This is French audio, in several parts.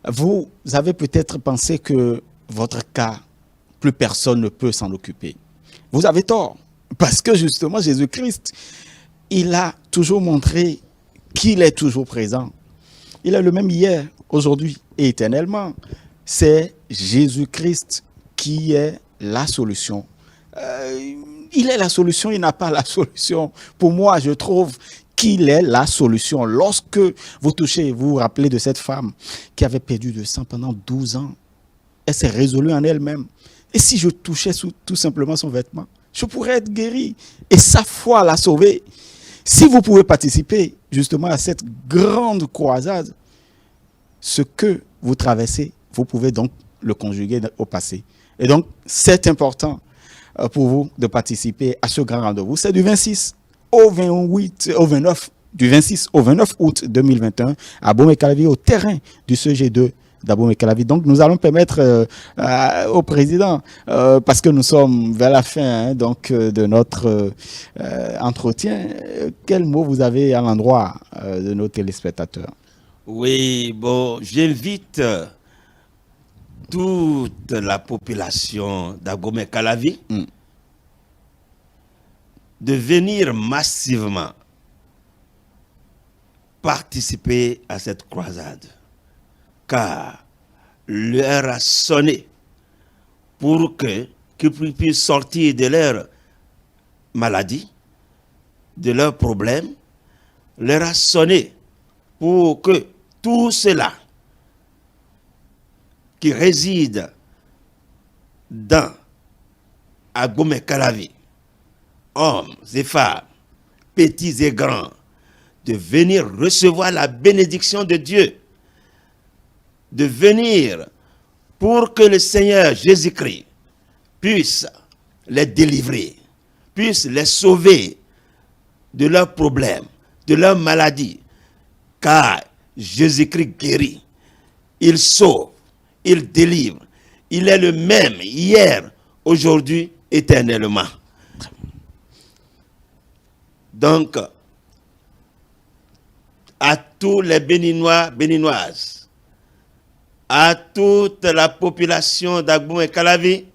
Vous avez peut-être pensé que votre cas, plus personne ne peut s'en occuper. Vous avez tort, parce que justement, Jésus-Christ, il a toujours montré qu'il est toujours présent. Il est le même hier, aujourd'hui et éternellement. C'est Jésus-Christ qui est la solution. Il est la solution, il n'a pas la solution. Pour moi, je trouve qu'il est la solution. Lorsque vous touchez, vous vous rappelez de cette femme qui avait perdu de sang pendant 12 ans. Elle s'est résolue en elle-même. Et si je touchais tout simplement son vêtement, je pourrais être guéri. Et sa foi l'a sauvée. Si vous pouvez participer justement à cette grande croisade, ce que vous traversez, vous pouvez donc le conjuguer au passé. Et donc, c'est important pour vous de participer à ce grand rendez-vous. C'est du 26 au 29, du 26 au 29 août 2021 à Abomey-Calavi, au terrain du CG2 d'Abomey-Calavi. Donc, nous allons permettre au président, parce que nous sommes vers la fin de notre entretien, quel mot vous avez à l'endroit de nos téléspectateurs? Oui, bon, j'invite toute la population d'Abomey-Calavi de venir massivement participer à cette croisade, car l'heure a sonné pour qu'ils puissent sortir de leur maladie, de leurs problèmes. L'heure a sonné pour que tout cela qui résident dans Abomey-Calavi, hommes et femmes, petits et grands, de venir recevoir la bénédiction de Dieu, de venir pour que le Seigneur Jésus-Christ puisse les délivrer, puisse les sauver de leurs problèmes, de leurs maladies, car Jésus-Christ guérit, il sauve, il délivre, il est le même hier, aujourd'hui, éternellement. Donc, à tous les Béninois, Béninoises, à toute la population d'Abomey-Calavi,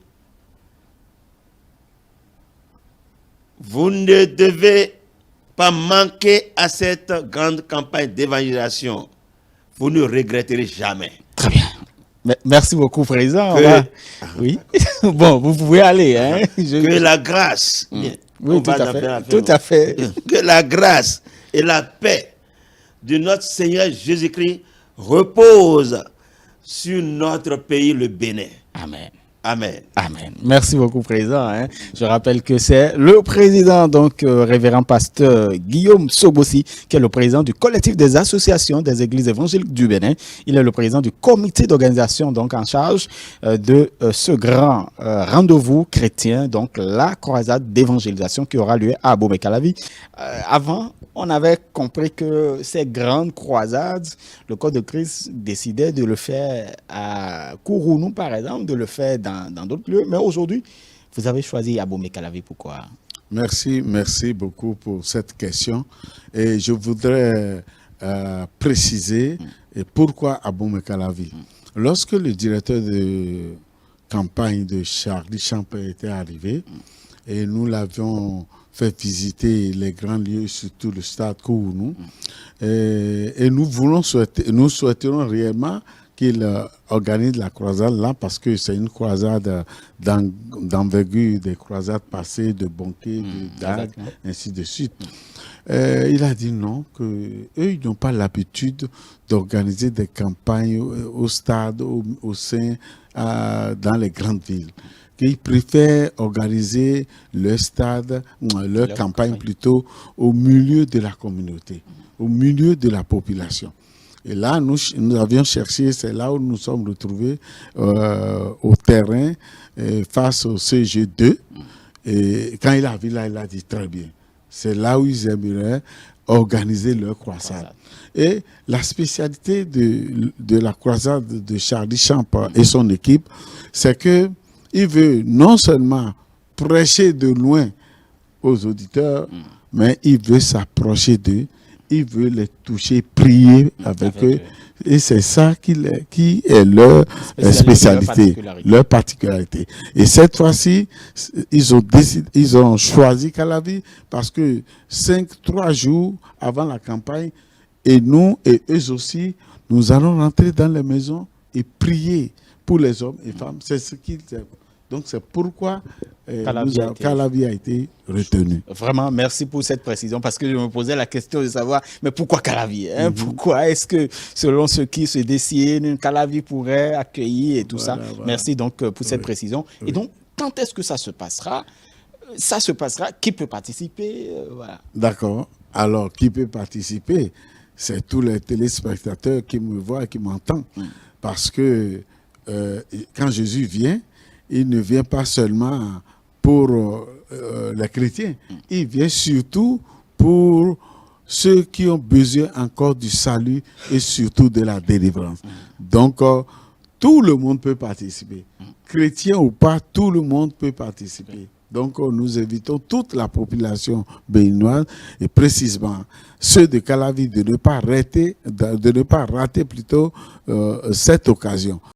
vous ne devez pas manquer à cette grande campagne d'évangélisation. Vous ne regretterez jamais. Très bien. Merci beaucoup, Président. Oui. Bon, vous pouvez aller. Hein? Que la grâce... Oui, tout à fait. Que la grâce et la paix de notre Seigneur Jésus-Christ repose sur notre pays, le Bénin. Amen. Amen. Amen. Merci beaucoup, Président. Hein. Je rappelle que c'est le président, donc révérend pasteur Guillaume Sobossi, qui est le président du collectif des associations des églises évangéliques du Bénin. Il est le président du comité d'organisation, donc en charge de ce grand rendez-vous chrétien, donc la croisade d'évangélisation qui aura lieu à Abomey-Calavi. Avant, on avait compris que ces grandes croisades, le corps de Christ décidait de le faire à Kourounou, par exemple, de le faire dans d'autres lieux. Mais aujourd'hui, vous avez choisi Abomey-Calavi. Pourquoi? Merci beaucoup pour cette question. Et je voudrais préciser pourquoi Abomey-Calavi. Lorsque le directeur de campagne de Charlie Champagne était arrivé, et nous l'avions fait visiter les grands lieux, surtout le stade Kourounou, et nous souhaiterons réellement qu'il organise la croisade là, parce que c'est une croisade d'envergure des croisades passées, de Bonquet, de Dag, ainsi de suite. Il a dit non, qu'eux, ils n'ont pas l'habitude d'organiser des campagnes au stade, au sein, dans les grandes villes. Qu'ils préfèrent organiser leur stade, leur campagne plutôt, au milieu de la communauté, au milieu de la population. Et là, nous avions cherché, c'est là où nous nous sommes retrouvés au terrain face au CG2. Et quand il a vu là, il a dit très bien. C'est là où ils aimeraient organiser leur croisade. Et la spécialité de la croisade de Charlie Champagne et son équipe, c'est qu'il veut non seulement prêcher de loin aux auditeurs, mais il veut s'approcher d'eux. Il veut les toucher, prier avec eux, Et c'est ça qui est leur spécialité, leur particularité. Et cette fois-ci, ils ont choisi Calavi parce que 3 jours avant la campagne, et nous et eux aussi, nous allons rentrer dans les maisons et prier pour les hommes et femmes. C'est ce qu'ils aiment. Donc c'est pourquoi Calavi a été retenu. Vraiment, merci pour cette précision, parce que je me posais la question de savoir, mais pourquoi Calavi, hein? Pourquoi est-ce que, selon ceux qui se dessinent, Calavi pourrait accueillir et tout ça. Merci donc pour cette précision. Et donc, quand est-ce que ça se passera? Ça se passera, qui peut participer? Voilà. D'accord. Alors, qui peut participer? C'est tous les téléspectateurs qui me voient et qui m'entendent. Parce que quand Jésus vient, il ne vient pas seulement pour les chrétiens, il vient surtout pour ceux qui ont besoin encore du salut et surtout de la délivrance. Donc, tout le monde peut participer. Chrétien ou pas, tout le monde peut participer. Donc, nous invitons toute la population béninoise et précisément ceux de Calavi de ne pas rater plutôt cette occasion.